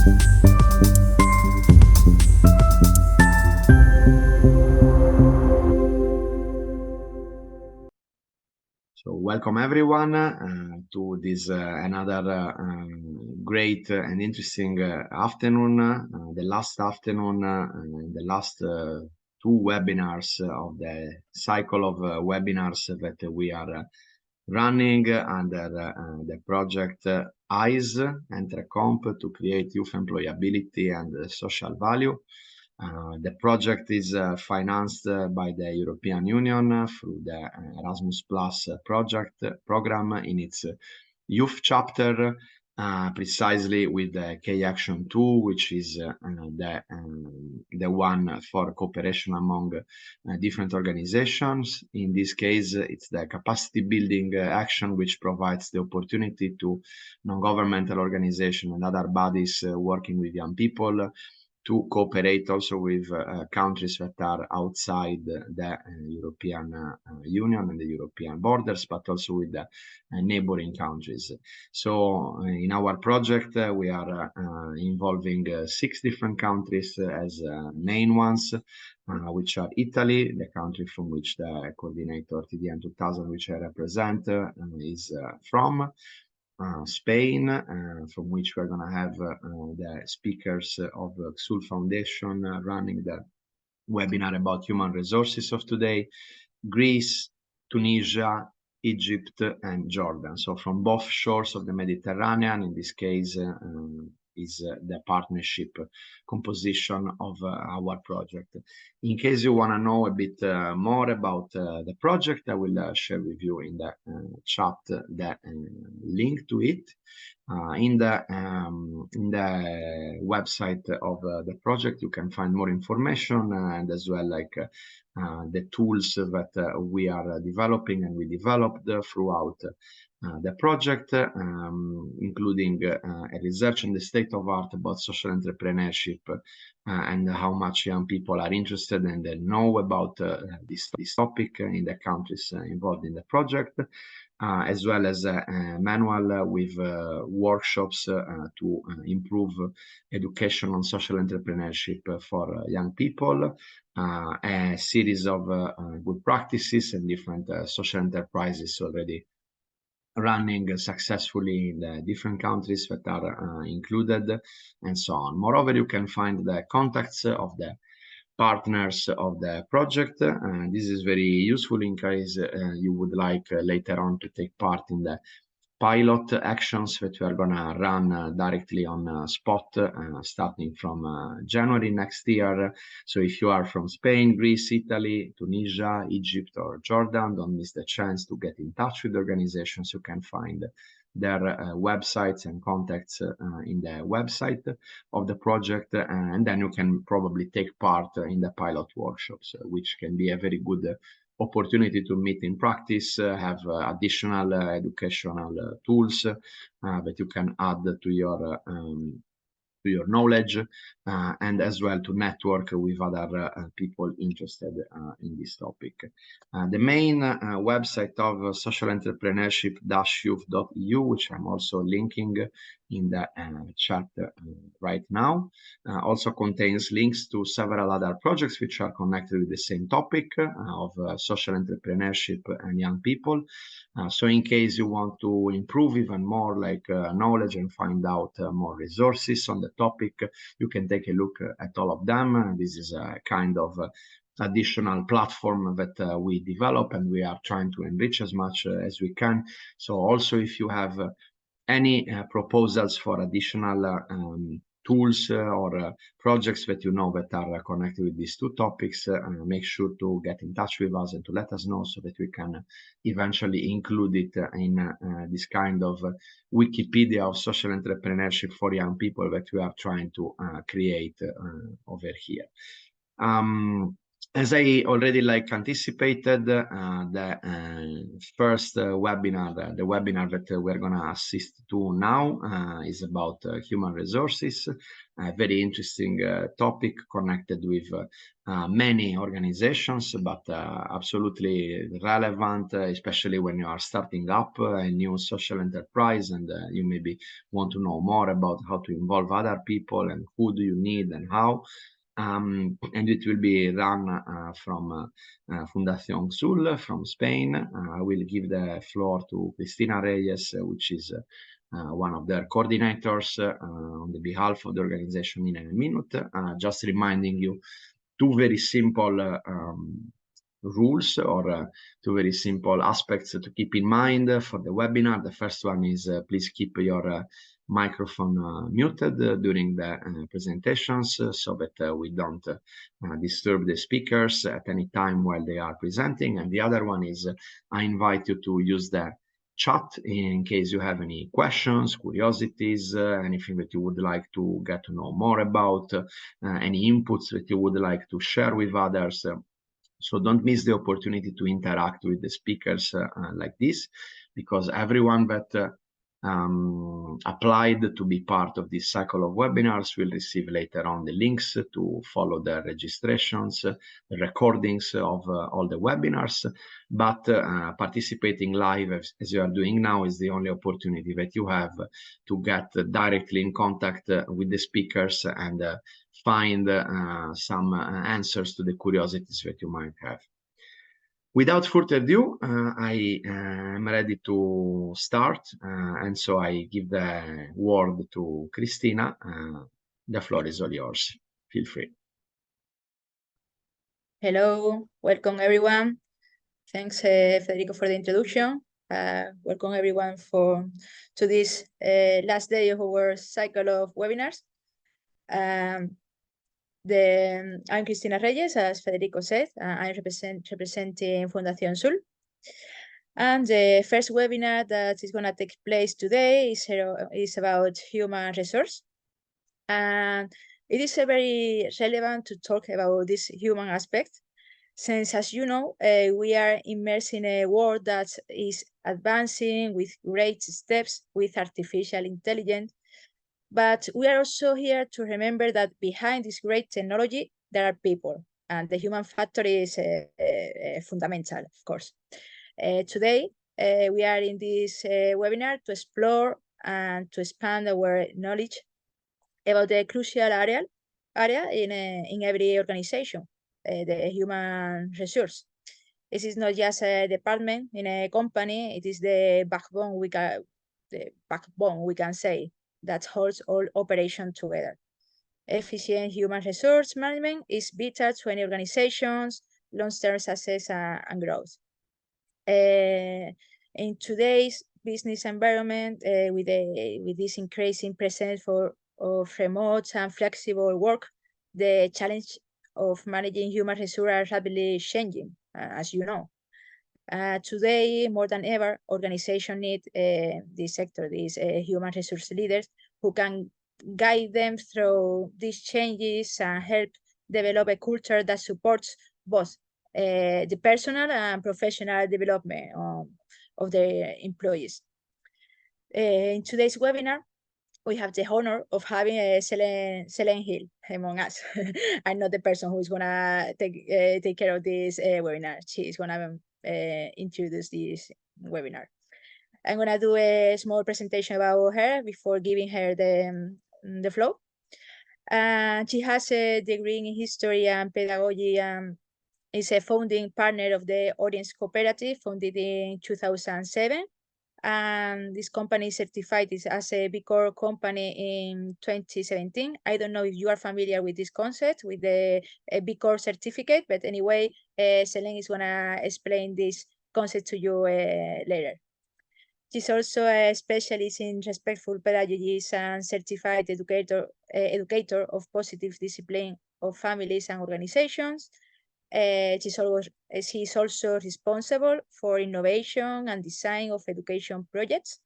So welcome everyone to this another great and interesting afternoon, the last afternoon, the last two webinars of the cycle of webinars that we are running under the project EYES, Entrecomp, to create youth employability and social value. The project is financed by the European Union through the Erasmus Plus program in its youth chapter, precisely with the K Action 2, which is the one for cooperation among different organizations. In this case, it's the capacity building action, which provides the opportunity to non-governmental organizations and other bodies working with young people to cooperate also with countries that are outside the European Union and the European borders, but also with the neighboring countries. So in our project, we are involving 6 different countries as main ones, which are Italy, the country from which the coordinator TDN 2000, which I represent, is from. Spain, from which we're going to have the speakers of the XUL Foundation running the webinar about human resources of today, Greece, Tunisia, Egypt, and Jordan. So from both shores of the Mediterranean, in this case, is the partnership composition of our project. In case you want to know a bit more about the project, I will share with you in the chat the link to it. In the website of the project, you can find more information and as well like the tools that we are developing and we developed throughout the project, including a research in the state of art about social entrepreneurship and how much young people are interested and know about this topic in the countries involved in the project. As well as a manual with workshops to improve education on social entrepreneurship for young people, a series of good practices and different social enterprises already running successfully in the different countries that are included, and so on. Moreover, you can find the contacts of the partners of the project. This is very useful in case you would like later on to take part in the pilot actions that we are going to run directly on spot starting from January next year. So if you are from Spain, Greece, Italy, Tunisia, Egypt, or Jordan, don't miss the chance to get in touch with organizations. You can find their websites and contacts in the website of the project, and then you can probably take part in the pilot workshops, which can be a very good opportunity to meet in practice, have additional educational tools that you can add to your knowledge, and as well to network with other people interested in this topic. The main website of social entrepreneurship-youth.eu, which I'm also linking in the chat right now, also contains links to several other projects which are connected with the same topic of social entrepreneurship and young people. So in case you want to improve even more like knowledge and find out more resources on the topic, you can take a look at all of them. This is a kind of additional platform that we develop and we are trying to enrich as much as we can. So also if you have any proposals for additional tools or projects that you know that are connected with these two topics, make sure to get in touch with us and to let us know so that we can eventually include it in this kind of Wikipedia of social entrepreneurship for young people that we are trying to create over here. As I already anticipated, the first webinar, the webinar that we're going to assist to now is about human resources, a very interesting topic connected with many organizations, but absolutely relevant, especially when you are starting up a new social enterprise and you maybe want to know more about how to involve other people and who do you need and how. And it will be run from Fundación Sul from Spain. I will give the floor to Cristina Reyes, which is one of their coordinators on the behalf of the organization in a minute. Just reminding you two very simple rules or two very simple aspects to keep in mind for the webinar. The first one is please keep your microphone muted during the presentations so that we don't disturb the speakers at any time while they are presenting. And the other one is I invite you to use the chat in case you have any questions, curiosities, anything that you would like to get to know more about, any inputs that you would like to share with others. So don't miss the opportunity to interact with the speakers like this, because everyone that applied to be part of this cycle of webinars will receive later on the links to follow the registrations, the recordings of all the webinars. But participating live as you are doing now is the only opportunity that you have to get directly in contact with the speakers and find some answers to the curiosities that you might have. Without further ado, I am ready to start, and so I give the word to Cristina. The floor is all yours. Feel free. Hello, welcome everyone. Thanks, Federico, for the introduction. Welcome everyone to this last day of our cycle of webinars. I'm Cristina Reyes, as Federico said. I'm representing Fundación Sul. And the first webinar that is going to take place today is about human resource. And it is very relevant to talk about this human aspect, since, as you know, we are immersed in a world that is advancing with great steps with artificial intelligence. But we are also here to remember that behind this great technology, there are people, and the human factor is fundamental, of course. Today, we are in this webinar to explore and to expand our knowledge about the crucial area in every organization, the human resource. This is not just a department in a company; it is the backbone we can say that holds all operations together. Efficient human resource management is vital to any organization's long-term success and growth. In today's business environment, with this increasing presence of remote and flexible work, the challenge of managing human resources are rapidly changing, as you know. Today, more than ever, organizations need this sector, these human resource leaders who can guide them through these changes and help develop a culture that supports both the personal and professional development of their employees. In today's webinar, we have the honor of having Selene Hill among us. I'm not the person who is gonna take care of this webinar. She is gonna introduce this webinar. I'm gonna do a small presentation about her before giving her the floor. She has a degree in history and pedagogy and is a founding partner of the Audience Cooperative, founded in 2007. And this company is certified as a B Corp company in 2017. I don't know if you are familiar with this concept, with the B Corp certificate, but anyway, Selene is gonna explain this concept to you later. She's also a specialist in respectful pedagogies and certified educator of positive discipline of families and organizations. She's also responsible for innovation and design of education projects,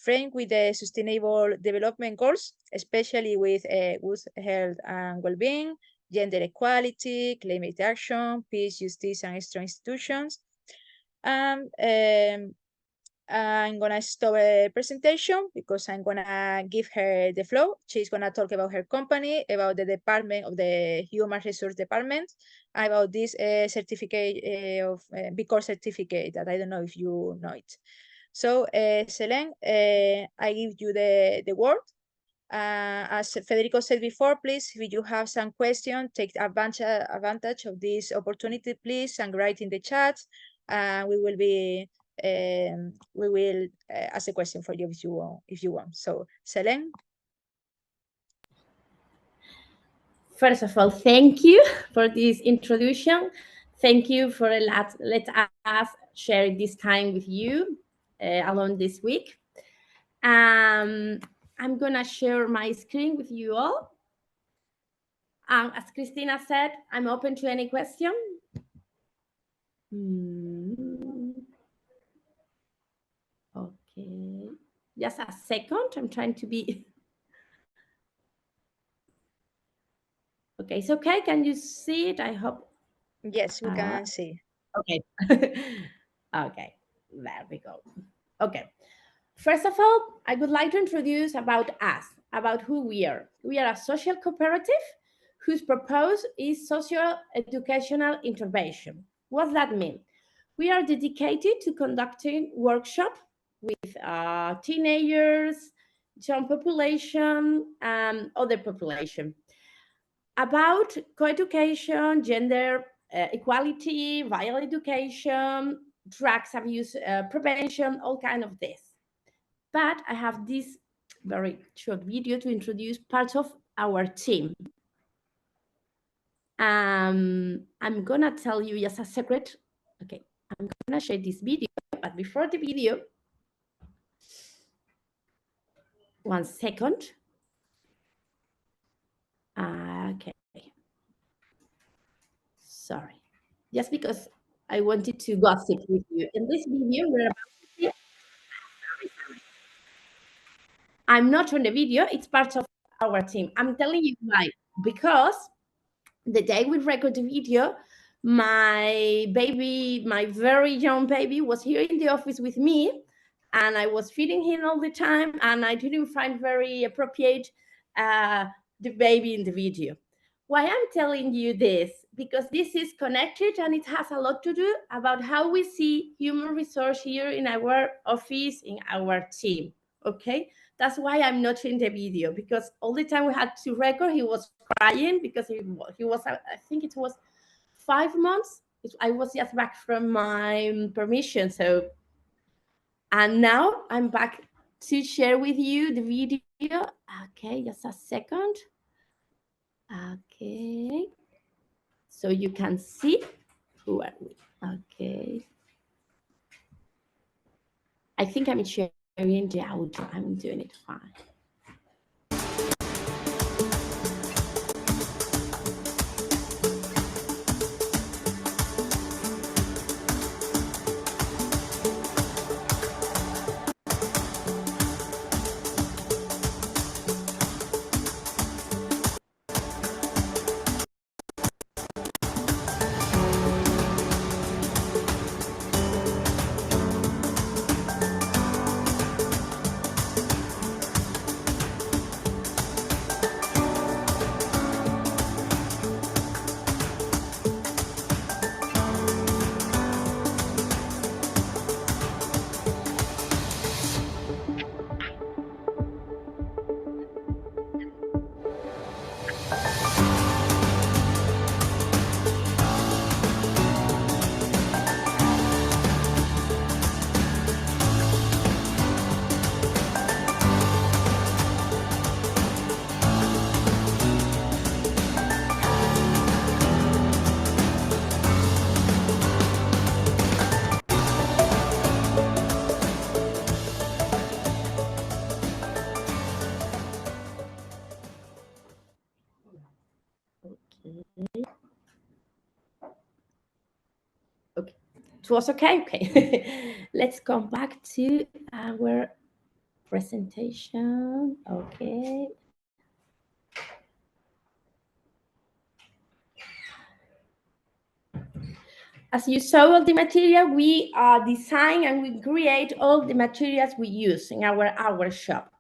framed with the sustainable development goals, especially with good health and well-being, gender equality, climate action, peace, justice, and strong institutions. And I'm gonna stop a presentation because I'm gonna give her the floor. She's gonna talk about her company, about the department of the Human Resource Department, about this certificate of B Corp certificate that I don't know if you know it. So, Selene, I give you the word. As Federico said before, please, if you have some question, take advantage of this opportunity, please, and write in the chat. We will ask a question for you if you want. So, Selene. First of all, thank you for this introduction. Thank you for let us share this time with you along this week. I'm gonna share my screen with you all. As Cristina said, I'm open to any question. Okay, just a second. I'm trying to be. Okay, it's okay. Can you see it? I hope. Yes, we can see. Okay. Okay, there we go. Okay. First of all, I would like to introduce about us, about who we are. We are a social cooperative whose purpose is socio-educational intervention. What does that mean? We are dedicated to conducting workshops with teenagers, young population, and other population about co-education, gender equality, violence education, drugs abuse prevention, all kind of this. But I have this very short video to introduce parts of our team. I'm gonna tell you just a secret. Okay, I'm gonna share this video, but before the video, 1 second. Okay. Sorry. Just because I wanted to gossip with you. In this video, we're about to see. I'm not on the video, it's part of our team. I'm telling you why. Because the day we record the video, my baby, my very young baby, was here in the office with me, and I was feeding him all the time, and I didn't find very appropriate the baby in the video. Why I'm telling you this? Because this is connected and it has a lot to do about how we see human resource here in our office, in our team. Okay, that's why I'm not in the video, because all the time we had to record, he was crying because he was, I think it was 5 months. I was just back from my permission. So, and now I'm back to share with you the video. Okay, just a second. Okay, so you can see who are we. Okay, I think I'm sharing the audio. I'm doing it fine. Okay, it was okay. Okay, let's come back to our presentation. Okay. as you saw all the material, we design and we create all the materials we use in our shop.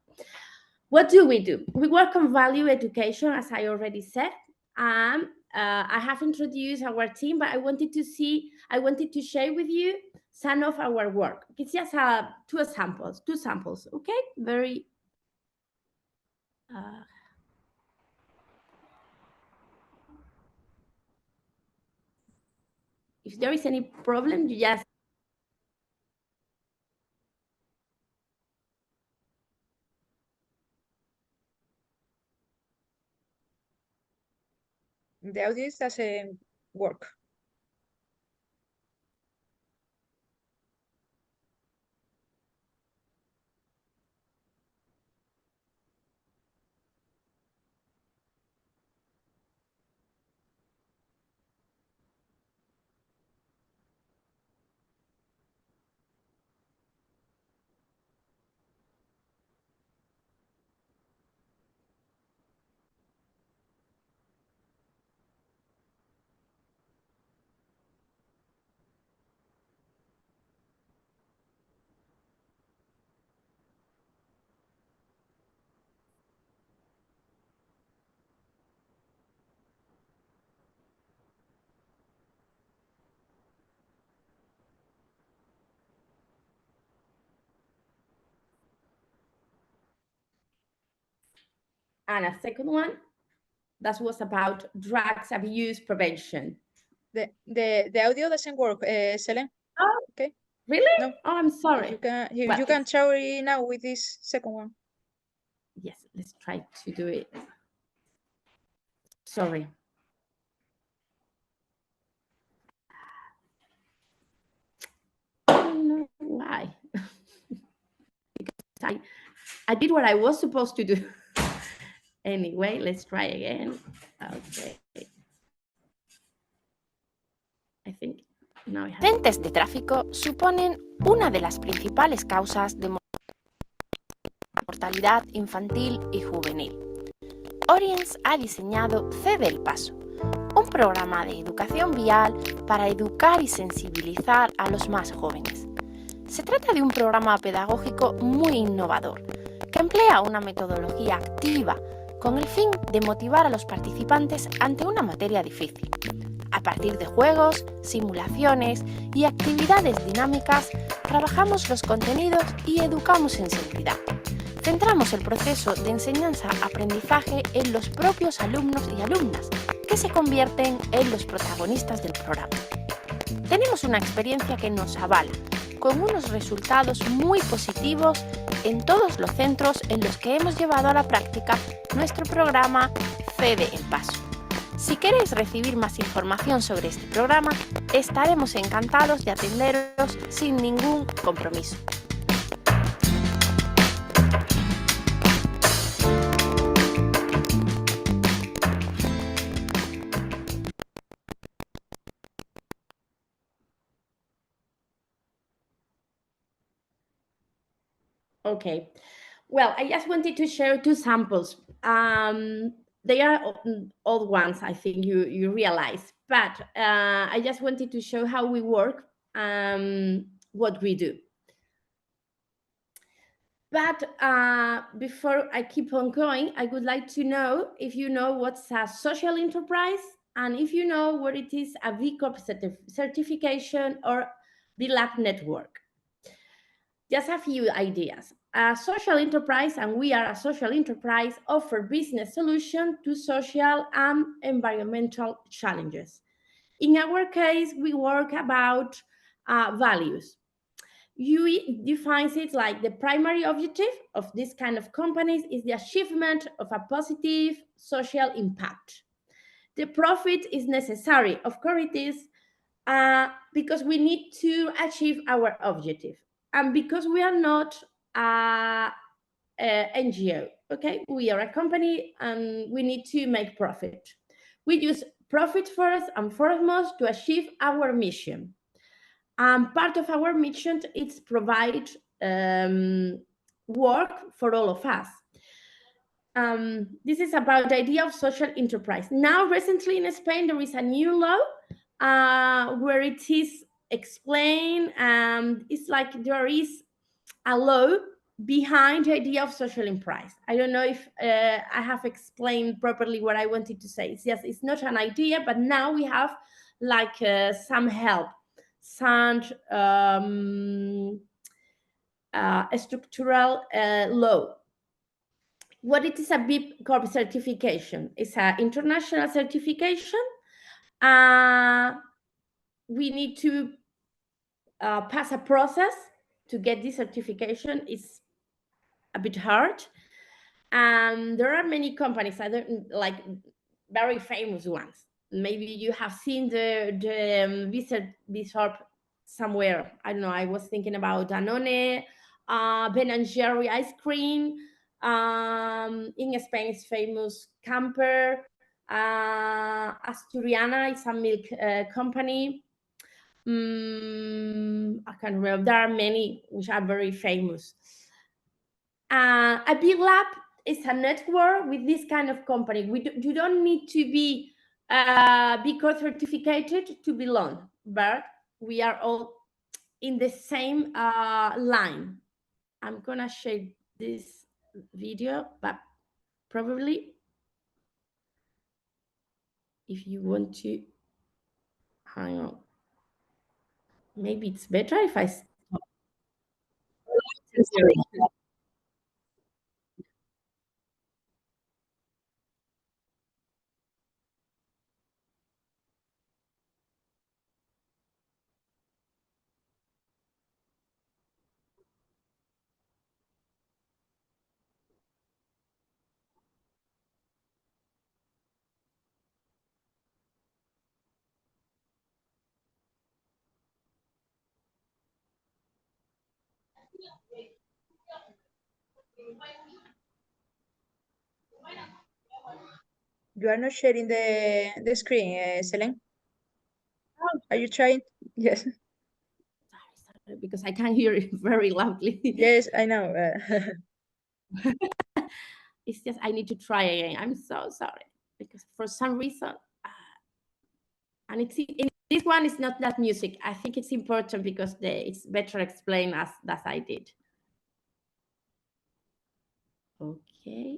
What do? We work on value education, as I already said. I have introduced our team, but I wanted to share with you some of our work. It's just two samples, okay? Very. If there is any problem, you just. The audio doesn't work. And a second one, that was about drugs abuse prevention. The audio doesn't work, Selene. Oh, okay. Really? No. Oh, I'm sorry. You can try now with this second one. Yes, let's try to do it. Sorry. I don't know why. Because I did what I was supposed to do. Anyway, let's try again. Okay. I think now I have... Accidentes de tráfico suponen una de las principales causas de mortalidad infantil y juvenil. Oriens ha diseñado Cede el Paso, un programa de educación vial para educar y sensibilizar a los más jóvenes. Se trata de un programa pedagógico muy innovador, que emplea una metodología activa con el fin de motivar a los participantes ante una materia difícil. A partir de juegos, simulaciones y actividades dinámicas, trabajamos los contenidos y educamos en seguridad. Centramos el proceso de enseñanza-aprendizaje en los propios alumnos y alumnas, que se convierten en los protagonistas del programa. Tenemos una experiencia que nos avala, con unos resultados muy positivos en todos los centros en los que hemos llevado a la práctica nuestro programa Cede el Paso. Si queréis recibir más información sobre este programa, estaremos encantados de atenderos sin ningún compromiso. Okay, well, I just wanted to share two samples. They are old ones, I think you realize, but I just wanted to show how we work, what we do. But before I keep on going, I would like to know if you know what's a social enterprise and if you know what it is a B Corp certification or BLAC network. Just a few ideas. A social enterprise, and we are a social enterprise, offer business solutions to social and environmental challenges. In our case, we work about values. UE defines it like the primary objective of this kind of companies is the achievement of a positive social impact. The profit is necessary, of course it is, because we need to achieve our objective. And because we are not a NGO, okay? We are a company and we need to make profit. We use profit first and foremost to achieve our mission. Part of our mission is provide work for all of us. This is about the idea of social enterprise. Now, recently in Spain, there is a new law where it is explained, and it's like there is a law behind the idea of social enterprise. I don't know if I have explained properly what I wanted to say. It's just, it's not an idea, but now we have like some help, some structural law. What it is a B Corp certification? It's an international certification. We need to pass a process to get this certification. It's a bit hard. And there are many companies, I don't like very famous ones. Maybe you have seen the Bishop somewhere. I don't know. I was thinking about Danone, Ben and Jerry ice cream. In Spain, it's famous Camper. Asturiana is a milk company. I can't remember. There are many which are very famous. A big lab is a network with this kind of company. You don't need to be B Corp certificated to belong, but we are all in the same line. I'm gonna share this video, but probably if you want to hang on, maybe it's better if I stop. You are not sharing the screen, Selene? Are you trying? Yes. Sorry, because I can't hear it very loudly. Yes, I know. It's just I need to try again. I'm so sorry because for some reason, and this one is not that music. I think it's important because it's better explained as I did. Okay,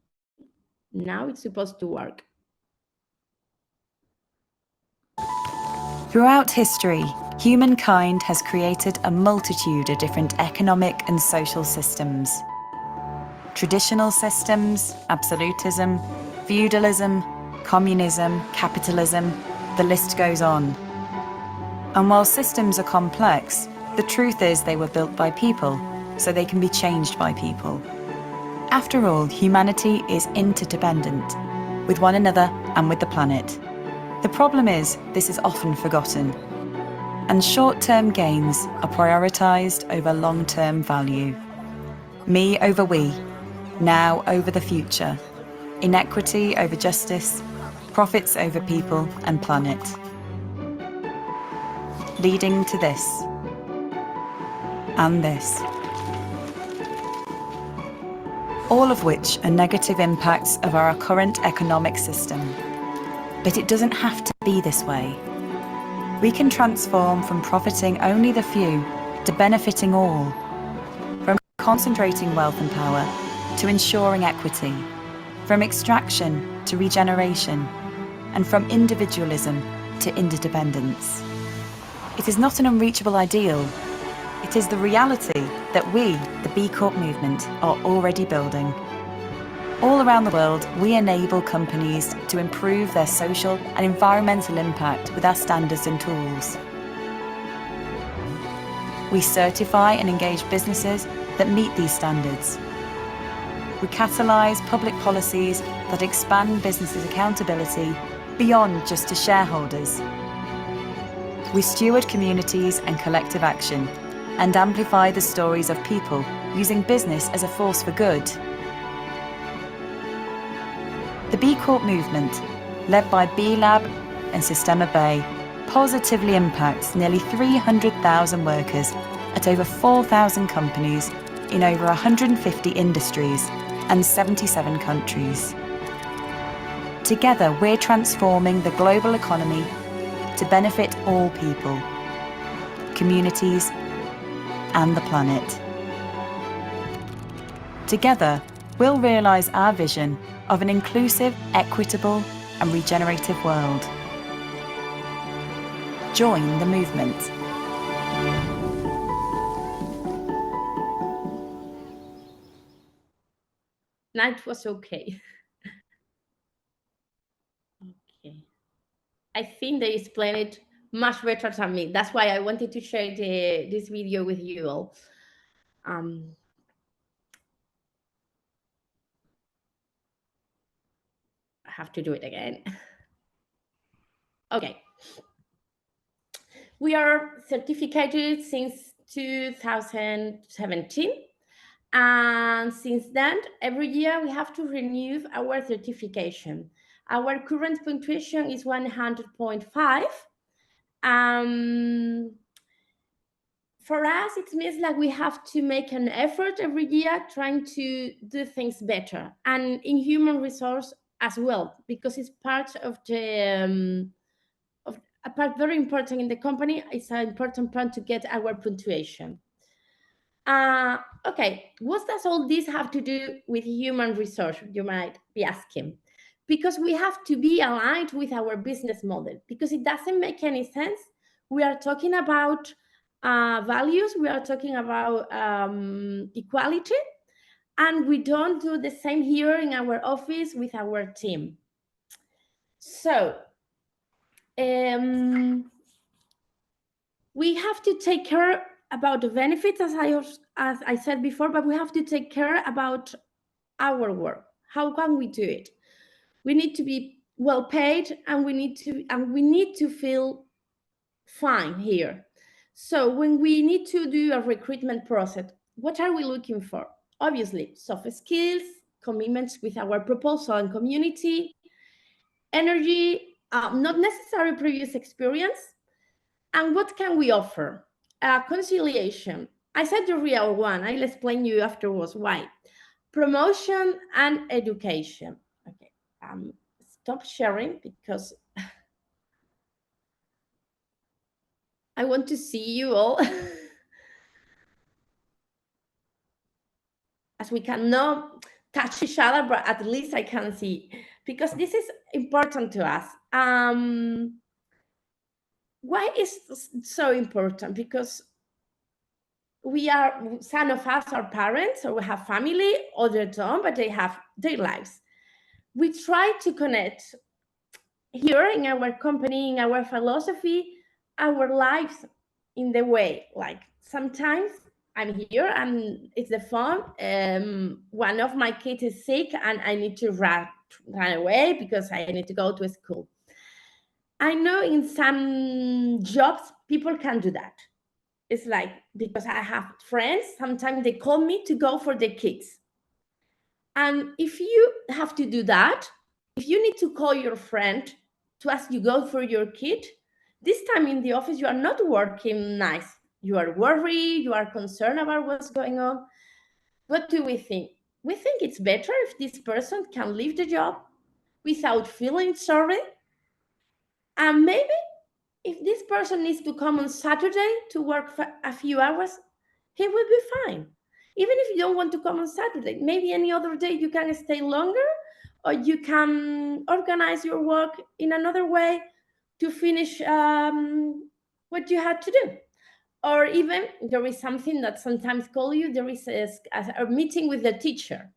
now it's supposed to work. Throughout history, humankind has created a multitude of different economic and social systems. Traditional systems, absolutism, feudalism, communism, capitalism, the list goes on. And while systems are complex, the truth is they were built by people, so they can be changed by people. After all, humanity is interdependent, with one another and with the planet. The problem is, this is often forgotten, and short-term gains are prioritised over long-term value. Me over we, now over the future, inequity over justice, profits over people and planet. Leading to this, and this. All of which are negative impacts of our current economic system. But it doesn't have to be this way. We can transform from profiting only the few to benefiting all, from concentrating wealth and power to ensuring equity, from extraction to regeneration, and from individualism to interdependence. It is not an unreachable ideal. It is the reality that we, the B Corp movement, are already building. All around the world, we enable companies to improve their social and environmental impact with our standards and tools. We certify and engage businesses that meet these standards. We catalyse public policies that expand businesses' accountability beyond just to shareholders. We steward communities and collective action and amplify the stories of people using business as a force for good. The B Corp movement, led by B Lab and Sistema Bay, positively impacts nearly 300,000 workers at over 4,000 companies in over 150 industries and 77 countries. Together, we're transforming the global economy, to benefit all people, communities, and the planet. Together, we'll realise our vision of an inclusive, equitable, and regenerative world. Join the movement. That was okay. Okay. I think they explained it much better than me. That's why I wanted to share this video with you all. I have to do it again. Okay. We are certificated since 2017. And since then, every year we have to renew our certification. Our current punctuation is 100.5. For us, it means like we have to make an effort every year trying to do things better. And in human resource as well, because it's part of the a part very important in the company. It's an important part to get our punctuation. Okay, what does all this have to do with human resource, you might be asking? Because we have to be aligned with our business model, because it doesn't make any sense. We are talking about values, we are talking about equality, and we don't do the same here in our office with our team. So, we have to take care about the benefits, as I said before, but we have to take care about our work. How can we do it? We need to be well paid, and we need to feel fine here. So when we need to do a recruitment process, what are we looking for? Obviously, soft skills, commitments with our proposal and community, energy, not necessarily previous experience. And what can we offer? Conciliation. I said the real one. I'll explain you afterwards why. Promotion and education. Okay, stop sharing because I want to see you all. As we cannot touch each other, but at least I can see, because this is important to us. Why is this so important? Because some of us are parents, or we have family, others don't, but they have their lives. We try to connect here in our company, in our philosophy, our lives in the way, like sometimes I'm here and it's the phone. One of my kids is sick and I need to run away because I need to go to school. I know in some jobs, people can do that. It's like, because I have friends, sometimes they call me to go for the kids. And if you have to do that, if you need to call your friend to ask you go for your kid, this time in the office, you are not working nice. You are worried, you are concerned about what's going on. What do we think? We think it's better if this person can leave the job without feeling sorry. And maybe if this person needs to come on Saturday to work for a few hours, he will be fine. Even if you don't want to come on Saturday, maybe any other day you can stay longer, or you can organize your work in another way to finish what you had to do. Or even there is something that sometimes call you, there is a meeting with the teacher.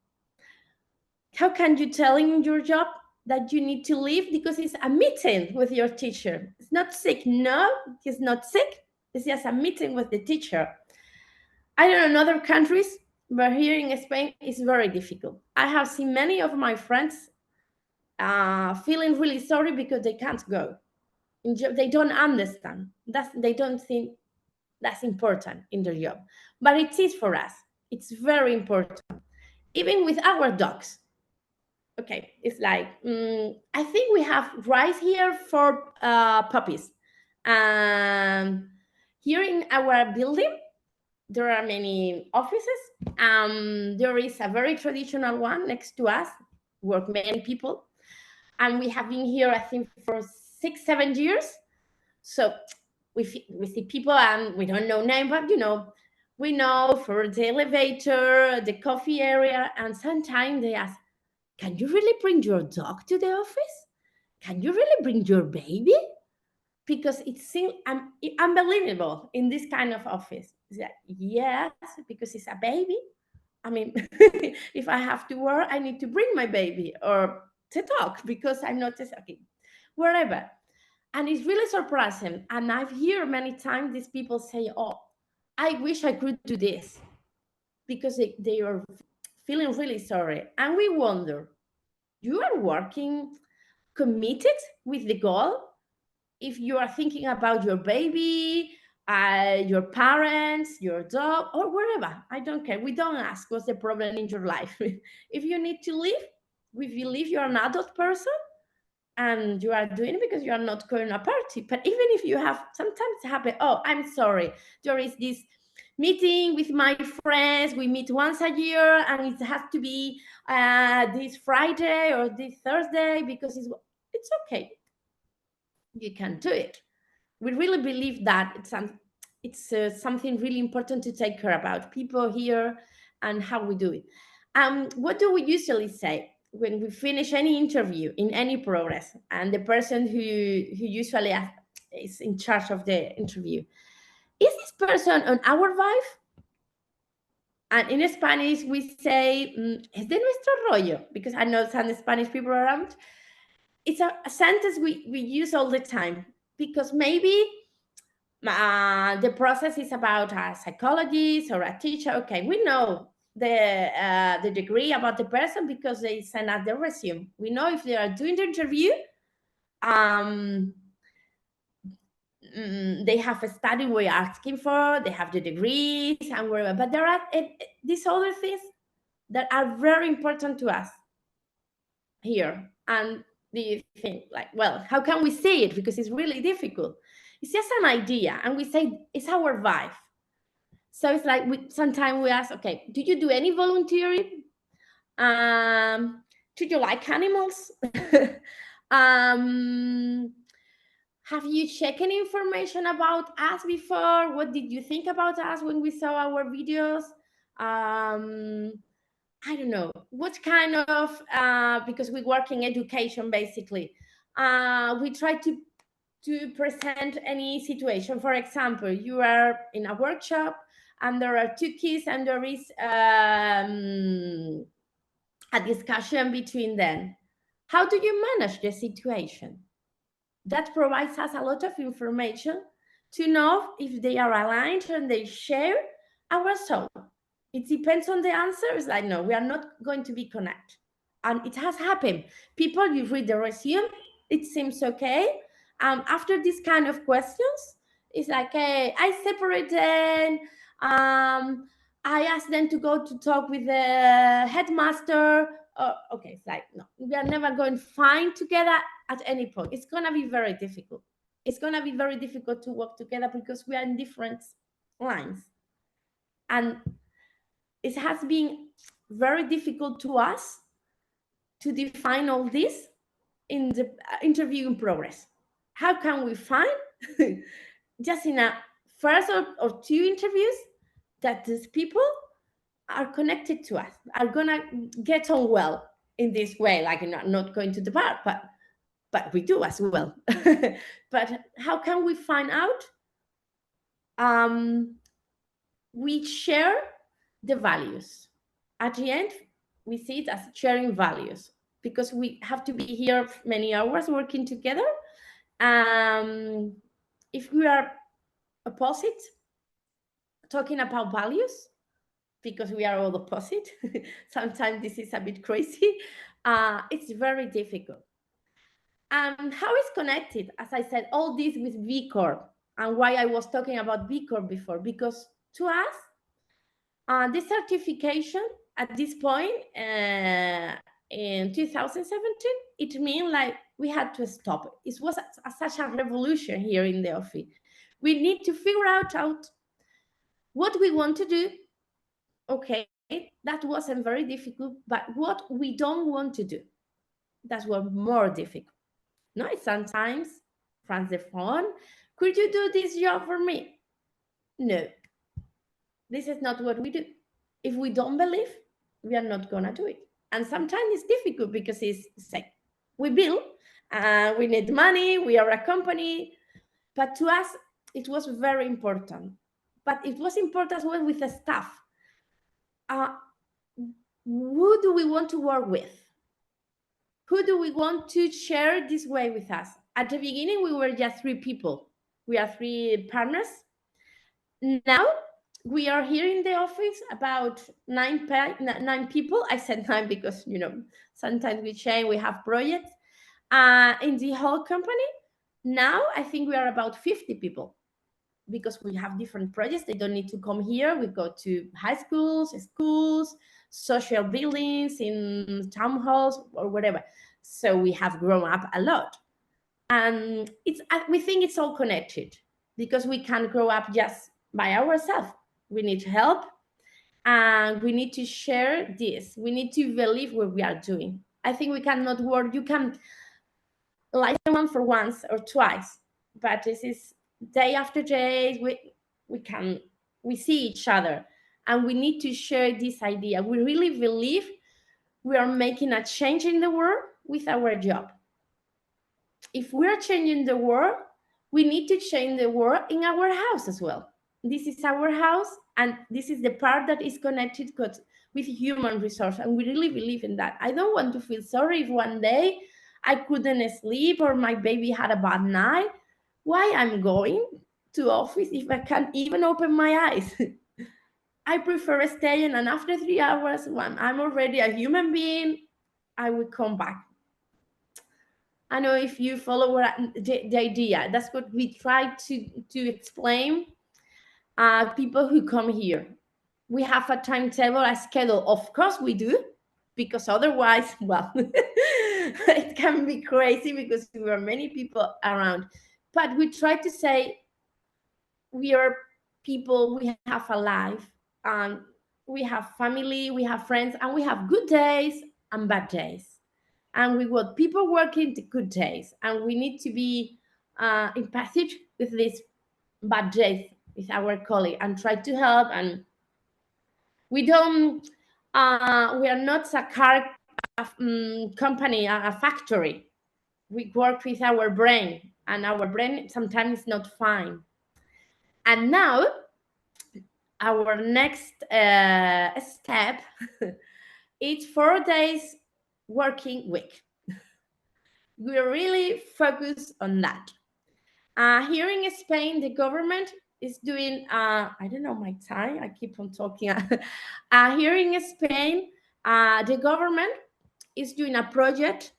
How can you tell in your job that you need to leave because it's a meeting with your teacher? It's not sick. No, he's not sick. It's just a meeting with the teacher. I don't know in other countries, but here in Spain, it's very difficult. I have seen many of my friends feeling really sorry because they can't go. They don't understand. They don't think that's important in their job. But it is for us. It's very important. Even with our dogs. Okay, it's like, I think we have rice here for puppies. Here in our building, there are many offices. There is a very traditional one next to us, work many people. And we have been here, I think, for 6-7 years. So we see people and we don't know name, but we know for the elevator, the coffee area, and sometimes they ask, can you really bring your dog to the office? Can you really bring your baby? Because it seems unbelievable in this kind of office. Yes, because it's a baby. I mean, if I have to work, I need to bring my baby or to talk because I'm not just okay, wherever. And it's really surprising. And I've heard many times these people say, oh, I wish I could do this, because they are feeling really sorry. And we wonder, you are working committed with the goal? If you are thinking about your baby, your parents, your dog, or wherever, I don't care. We don't ask what's the problem in your life. If you need to leave, if you leave, you're an adult person and you are doing it because you are not going to a party. But even if you have, sometimes happen, oh, I'm sorry, there is this meeting with my friends. We meet once a year and it has to be this Friday or this Thursday because it's okay. You can do it. We really believe that it's something really important to take care about people here and how we do it. What do we usually say when we finish any interview in any progress, and the person who usually is in charge of the interview, is this person on our vibe? And in Spanish we say, es de nuestro rollo, because I know some Spanish people around. It's a sentence we use all the time, because maybe the process is about a psychologist or a teacher. Okay, we know the degree about the person because they send us the resume. We know if they are doing the interview, they have a study we're asking for, they have the degrees and whatever. But there are these other things that are very important to us here. And the thing, like, well, how can we say it? Because it's really difficult. It's just an idea, and we say it's our vibe. So it's like sometimes we ask, okay, do you do any volunteering? Do you like animals? Have you checked any information about us before? What did you think about us when we saw our videos? I don't know what kind of, because we work in education, basically. We try to present any situation. For example, you are in a workshop and there are two kids and there is a discussion between them. How do you manage the situation? That provides us a lot of information to know if they are aligned and they share our soul. It depends on the answer. It's like, no, we are not going to be connected. And it has happened. People, you read the resume, it seems okay. After this kind of questions, it's like, hey, I separate them. I asked them to go to talk with the headmaster. Okay, it's like, no, we are never going to find together at any point. It's going to be very difficult. It's going to be very difficult to work together because we are in different lines. And it has been very difficult to us to define all this in the interview in progress. How can we find just in a first or two interviews that these people are connected to us, are gonna get on well in this way, like not going to the bar, but we do as well. But how can we find out? We share the values. At the end, we see it as sharing values, because we have to be here many hours working together. If we are opposite, talking about values, because we are all opposite, sometimes this is a bit crazy, it's very difficult. How is connected, as I said, all this with B Corp, and why I was talking about B Corp before, because to us, this certification at this point in 2017, it means like we had to stop. It was such a revolution here in the office. We need to figure out what we want to do. Okay, that wasn't very difficult, but what we don't want to do, that's what more difficult. No, sometimes from the phone, Could you do this job for me? No. This is not what we do. If we don't believe, we are not gonna do it. And sometimes it's difficult because it's like we build, we need money, we are a company. But to us, it was very important. But it was important as well with the staff. Who do we want to work with? Who do we want to share this way with us? At the beginning, we were just 3 people. We are 3 partners. Now, we are here in the office about 9 people. I said 9 because, sometimes we change, we have projects. In the whole company, now I think we are about 50 people because we have different projects. They don't need to come here. We go to high schools, social buildings, in town halls or whatever. So we have grown up a lot. And we think it's all connected because we can't grow up just by ourselves. We need help and we need to share this. We need to believe what we are doing. I think we cannot work. You can like someone for once or twice, but this is day after day. We see each other and we need to share this idea. We really believe we are making a change in the world with our job. If we're changing the world, we need to change the world in our house as well. This is our house, and this is the part that is connected with human resource, and we really believe in that. I don't want to feel sorry if one day I couldn't sleep or my baby had a bad night. Why I'm going to office if I can't even open my eyes? I prefer staying, and after 3 hours, when I'm already a human being, I will come back. I know if you follow the idea, that's what we try to explain. People who come here, we have a timetable, a schedule. Of course we do, because otherwise, well, it can be crazy because there are many people around. But we try to say we are people, we have a life, and we have family, we have friends, and we have good days and bad days. And we want people working the good days, and we need to be empathic with these bad days with our colleague and try to help. And we don't we are not a car company, a factory. We work with our brain, and our brain sometimes is not fine. And now our next step is 4 days working week. We're really focused on that. Here in Spain, the government is doing, I don't know my time, I keep on talking. Here in Spain, the government is doing a project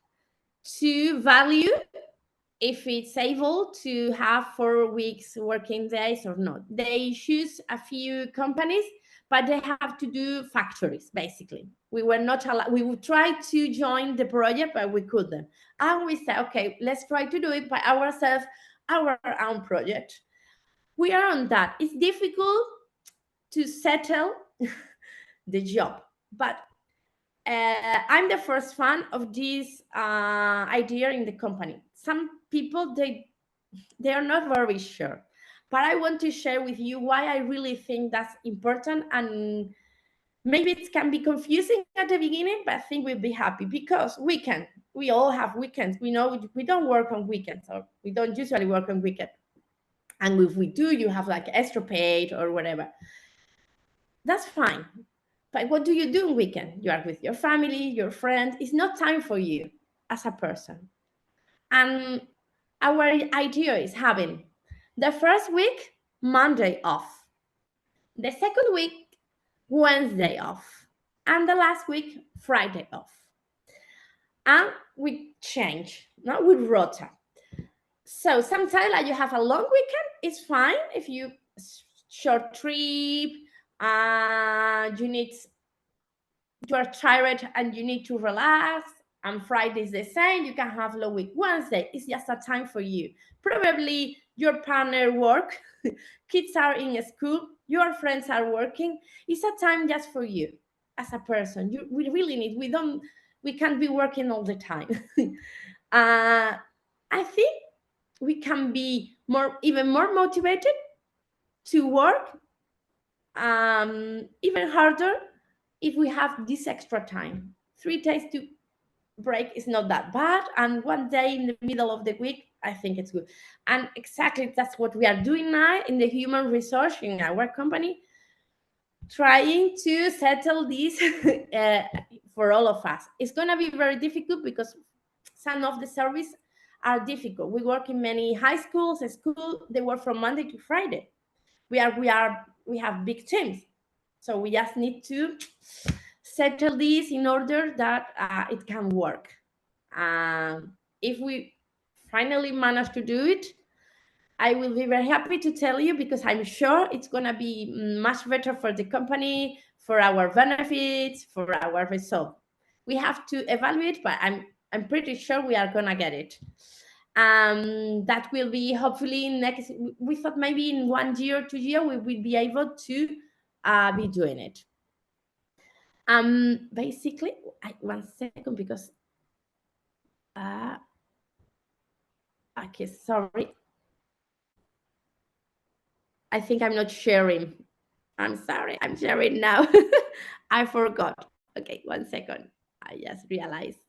to value if it's able to have 4 weeks working days or not. They choose a few companies, but they have to do factories, basically. We were not allowed. We would try to join the project, but we couldn't. And we said, okay, let's try to do it by ourselves, our own project. We are on that. It's difficult to settle the job, but I'm the first fan of this idea in the company. Some people, they are not very sure, but I want to share with you why I really think that's important. And maybe it can be confusing at the beginning, but I think we'll be happy because we all have weekends. We know we don't work on weekends, or we don't usually work on weekends. And if we do, you have like extra paid or whatever. That's fine. But what do you do on weekend? You are with your family, your friends. It's not time for you as a person. And our idea is having the first week, Monday off. The second week, Wednesday off. And the last week, Friday off. And we change, not with rota. So sometimes like you have a long weekend, it's fine. If you short trip, you are tired and you need to relax, and Friday is the same, you can have long week. Wednesday is just a time for you. Probably your partner work, kids are in school, your friends are working. It's a time just for you as a person. We really need, we can't be working all the time. I think we can be even more motivated to work even harder if we have this extra time. 3 days to break is not that bad, and 1 day in the middle of the week, I think it's good. And exactly that's what we are doing now in the human resource in our company, trying to settle this for all of us. It's going to be very difficult because some of the services are difficult. We work in many high schools, they work from Monday to Friday. We have big teams, so we just need to settle this in order that it can work. If we finally manage to do it, I will be very happy to tell you, because I'm sure it's going to be much better for the company, for our benefits, for our result. We have to evaluate, but I'm pretty sure we are going to get it. That will be hopefully next. We thought maybe in 1 year, 2 years, we will be able to be doing it. Basically, 1 second, because okay, sorry. I think I'm not sharing. I'm sorry, I'm sharing now. I forgot. Okay, 1 second. I just realized.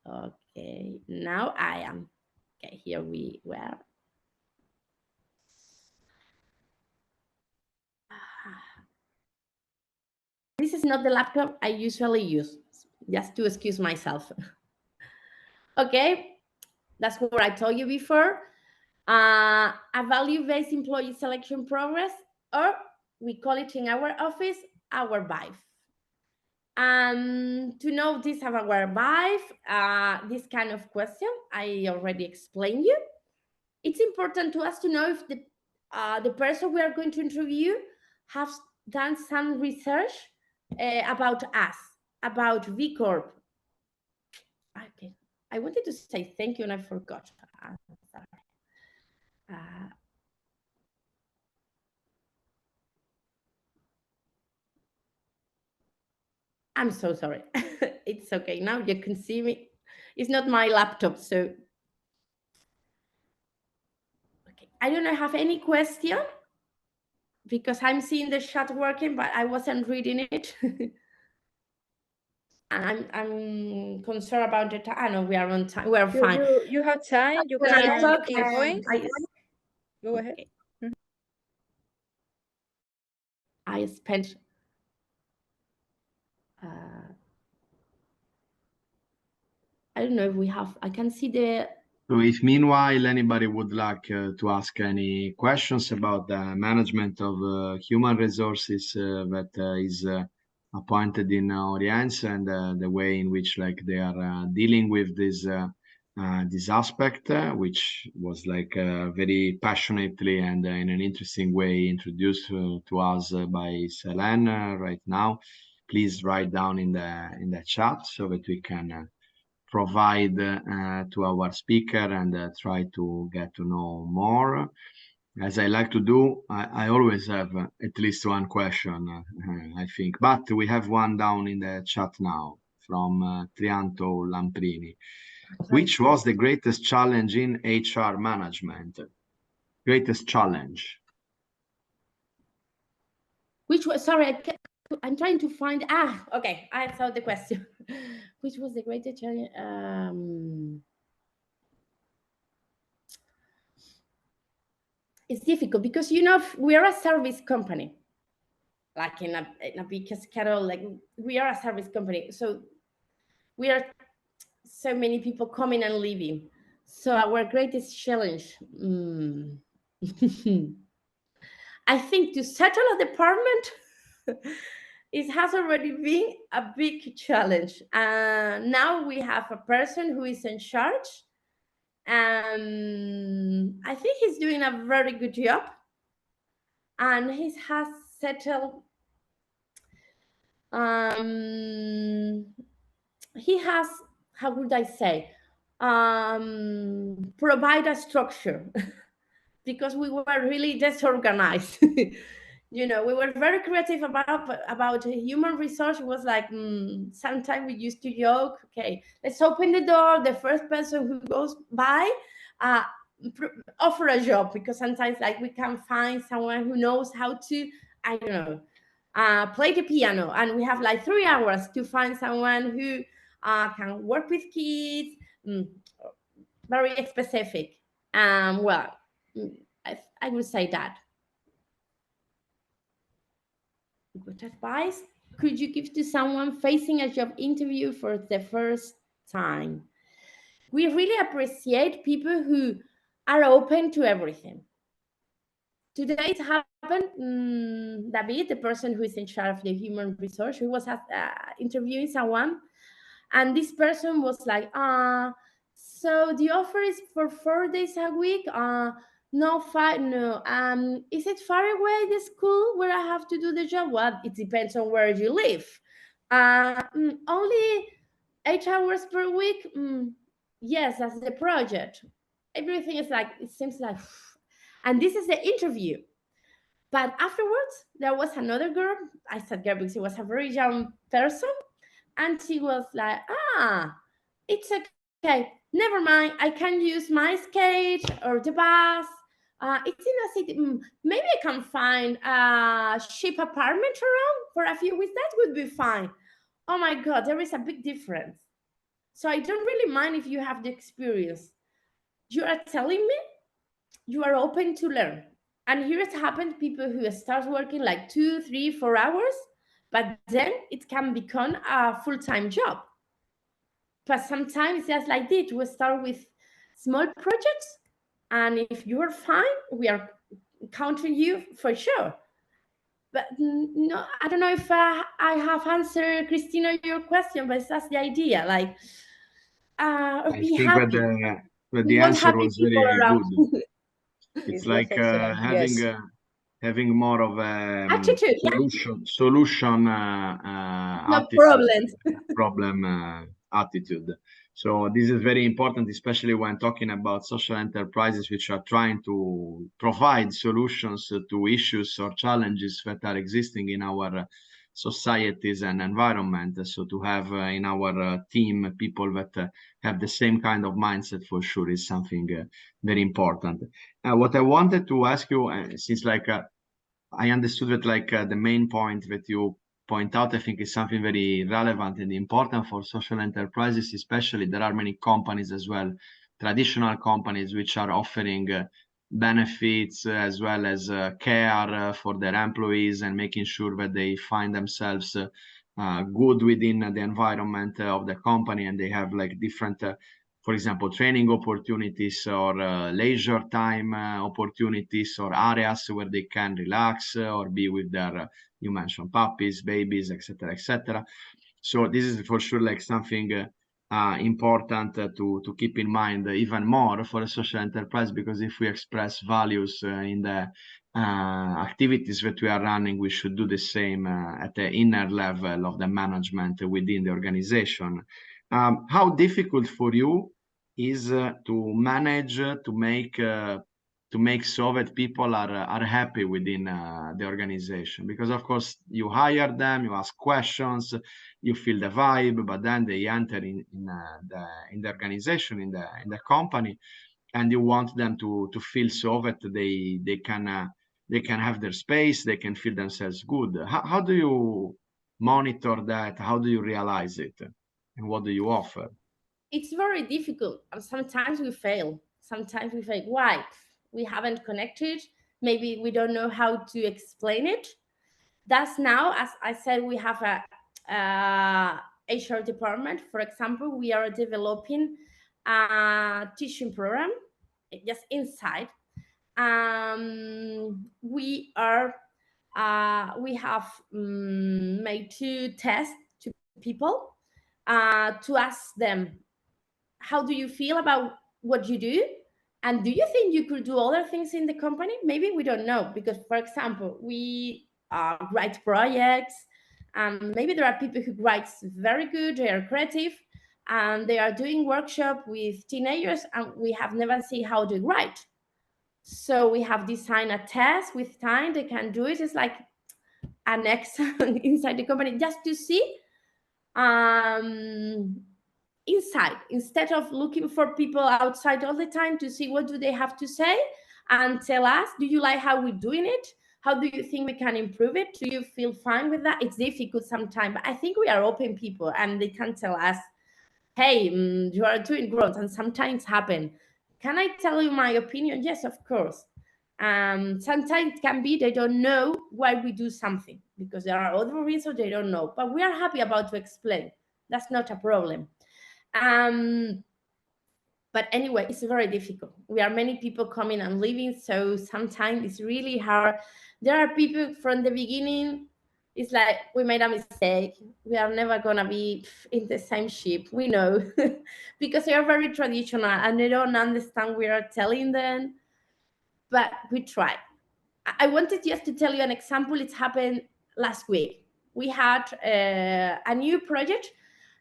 Okay, now I am. Okay, here we were. This is not the laptop I usually use, just to excuse myself. Okay, that's what I told you before. A value-based employee selection progress, or we call it in our office our VIVE. To know this about our VIVE, this kind of question I already explained you. It's important to us to know if the person we are going to interview has done some research about us, about V Corp. Okay, I wanted to say thank you and I forgot. Sorry. I'm so sorry. It's okay. Now you can see me. It's not my laptop, so. Okay. I don't have any question because I'm seeing the chat working, but I wasn't reading it. And I'm concerned about the time. I know we are on time. We are fine. You have time. You When I can talk, keep going. Go okay. ahead. I spent. I don't know if we have. I can see the. So if meanwhile anybody would like to ask any questions about the management of human resources that is appointed in Oriens, and the way in which like they are dealing with this aspect, which was like very passionately and in an interesting way introduced to us by Selene right now, please write down in the chat so that we can provide to our speaker and try to get to know more. As I like to do, I always have at least one question, I think. But we have one down in the chat now from Trianto Lamprini. Which was the greatest challenge in HR management? Greatest challenge? Which was, sorry, I'm trying to find. Okay, I saw the question. Which was the greatest challenge? It's difficult because we are a service company, like in a big scale. Like we are a service company, so we are so many people coming and leaving. So our greatest challenge, I think, to settle a department. It has already been a big challenge. Now we have a person who is in charge. I think he's doing a very good job. And he has settled. He has, how would I say, provide a structure because we were really disorganized. We were very creative about human resource. It was like sometimes we used to joke, okay, let's open the door, the first person who goes by offer a job, because sometimes like we can find someone who knows how to, I don't know, play the piano, and we have like 3 hours to find someone who can work with kids. Very specific. Well, I would say that. What advice could you give to someone facing a job interview for the first time? We really appreciate people who are open to everything. Today it happened, David, the person who is in charge of the human resource, who was interviewing someone, and this person was like, so the offer is for 4 days a week? No, 5, no. Is it far away, the school where I have to do the job? Well, it depends on where you live. Only 8 hours per week? Yes, that's the project. Everything is like, it seems like, and this is the interview. But afterwards, there was another girl. I said girl because she was a very young person. And she was like, it's okay. Never mind. I can use my skate or the bus. It's in a city. Maybe I can find a cheap apartment around for a few weeks. That would be fine. Oh my God, there is a big difference. So I don't really mind if you have the experience. You are telling me you are open to learn. And here it happened, people who start working like 2, 3, 4 hours, but then it can become a full-time job. But sometimes just like this, we start with small projects, and if you are fine, we are counting you for sure. But no, I don't know if I have answered, Christina, your question, but that's the idea. Like, be think happy. that We the want answer happy was people very around. good. It's It was like excellent. having Yes. having more of Attitude, solution no attitude, problems. problem attitude. So this is very important, especially when talking about social enterprises which are trying to provide solutions to issues or challenges that are existing in our societies and environment. So to have in our team people that have the same kind of mindset for sure is something very important. What I wanted to ask you, since like I understood that like the main point that you point out, I think is something very relevant and important for social enterprises, especially there are many companies as well, traditional companies which are offering benefits as well as care for their employees and making sure that they find themselves good within the environment of the company, and they have like different for example, training opportunities or leisure time opportunities or areas where they can relax or be with their, you mentioned puppies, babies, etc., etc. So this is for sure like something important to keep in mind even more for a social enterprise, because if we express values in the activities that we are running, we should do the same at the inner level of the management within the organization. How difficult for you is to manage to make so that people are happy within the organization? Because of course you hire them, you ask questions, you feel the vibe, but then they enter in the organization, in the company, and you want them to feel so that they can have their space, they can feel themselves good. How do you monitor that? How do you realize it? And what do you offer? It's very difficult. Sometimes we fail. Sometimes we fail. Why? We haven't connected. Maybe we don't know how to explain it. That's now, as I said, we have a HR department. For example, we are developing a teaching program just inside. We have made 2 tests to people to ask them, how do you feel about what you do, and do you think you could do other things in the company? Maybe we don't know, because for example, we write projects, and maybe there are people who write very good, they are creative, and they are doing workshop with teenagers, and we have never seen how they write. So we have designed a test with time they can do it. It's like an exam inside the company, just to see inside, instead of looking for people outside all the time to see what do they have to say and tell us, do you like how we're doing it? How do you think we can improve it? Do you feel fine with that? It's difficult sometimes, but I think we are open people and they can tell us, hey, you are doing growth, and sometimes happen. Can I tell you my opinion? Yes, of course. Sometimes it can be they don't know why we do something because there are other reasons they don't know, but we are happy about to explain. That's not a problem. But anyway, it's very difficult. We are many people coming and leaving, so sometimes it's really hard. There are people from the beginning, it's like we made a mistake. We are never gonna be in the same ship. We know because they are very traditional and they don't understand we are telling them. But we try. I wanted just to tell you an example. It happened last week. We had a new project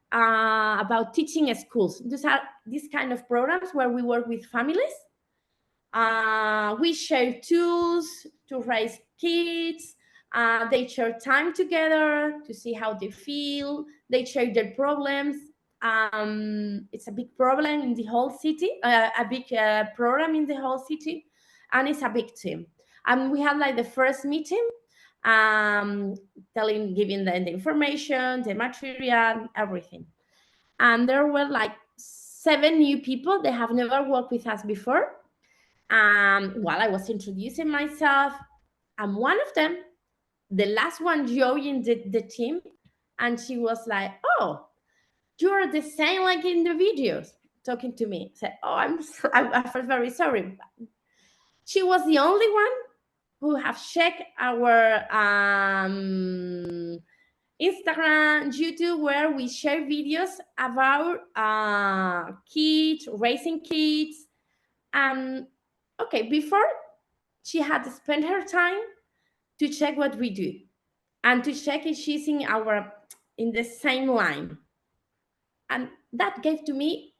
about teaching at schools. These are these kind of programs where we work with families. We share tools to raise kids. They share time together to see how they feel. They share their problems. It's a big problem in the whole city, a big program in the whole city, and it's a big team. And we had like the first meeting, giving them the information, the material, everything. And there were like 7 new people. They have never worked with us before. While I was introducing myself, and one of them, the last one, joined the team, and she was like, "Oh, you're the same like in the videos," talking to me. Said, "Oh, I felt very sorry." She was the only one who have checked our Instagram, YouTube, where we share videos about kids, raising kids. Okay, before she had spent her time to check what we do and to check if she's in the same line. And that gave to me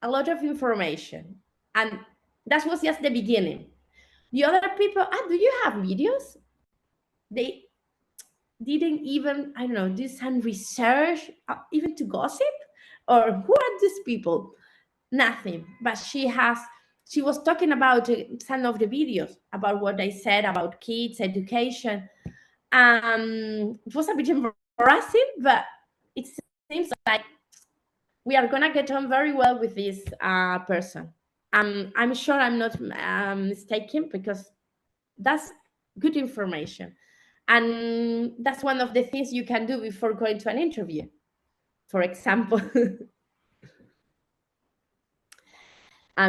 a lot of information. And that was just the beginning. The other people, do you have videos? They didn't even, I don't know, do some research, even to gossip, or who are these people? Nothing. But she was talking about some of the videos about what they said about kids education. It was a bit embarrassing, but it seems like we are gonna get on very well with this person. I'm sure I'm not mistaken, because that's good information. And that's one of the things you can do before going to an interview, for example.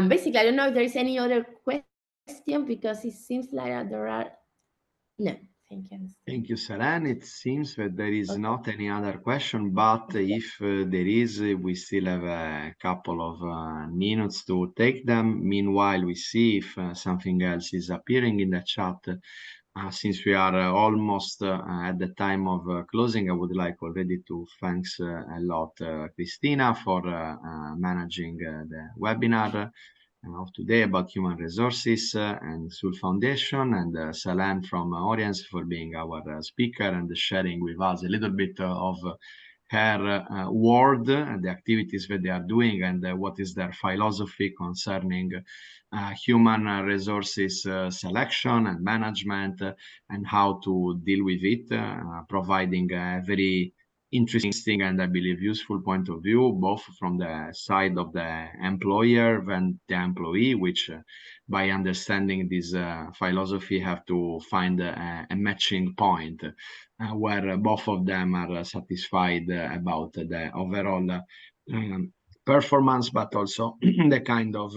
Basically, I don't know if there is any other question, because it seems like there are. No, thank you. Thank you, Seren. It seems that there is not any other question, but if there is, we still have a couple of minutes to take them. Meanwhile, we see if something else is appearing in the chat. Since we are almost at the time of closing, I would like already to thanks a lot Cristina for managing the webinar of today about human resources and Sul Foundation, and Selen from Oriens for being our speaker and sharing with us a little bit of her world and the activities that they are doing, and what is their philosophy concerning human resources selection and management, and how to deal with it, providing a very interesting and I believe useful point of view, both from the side of the employer and the employee, which by understanding this philosophy have to find a matching point where both of them are satisfied about the overall performance, but also the kind of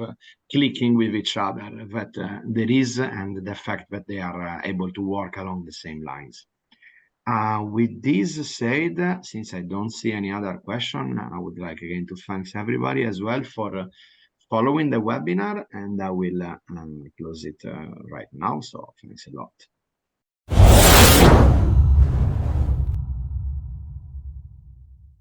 clicking with each other that there is, and the fact that they are able to work along the same lines. With this said, since I don't see any other question, I would like again to thank everybody as well for following the webinar, and I will close it right now. So thanks a lot.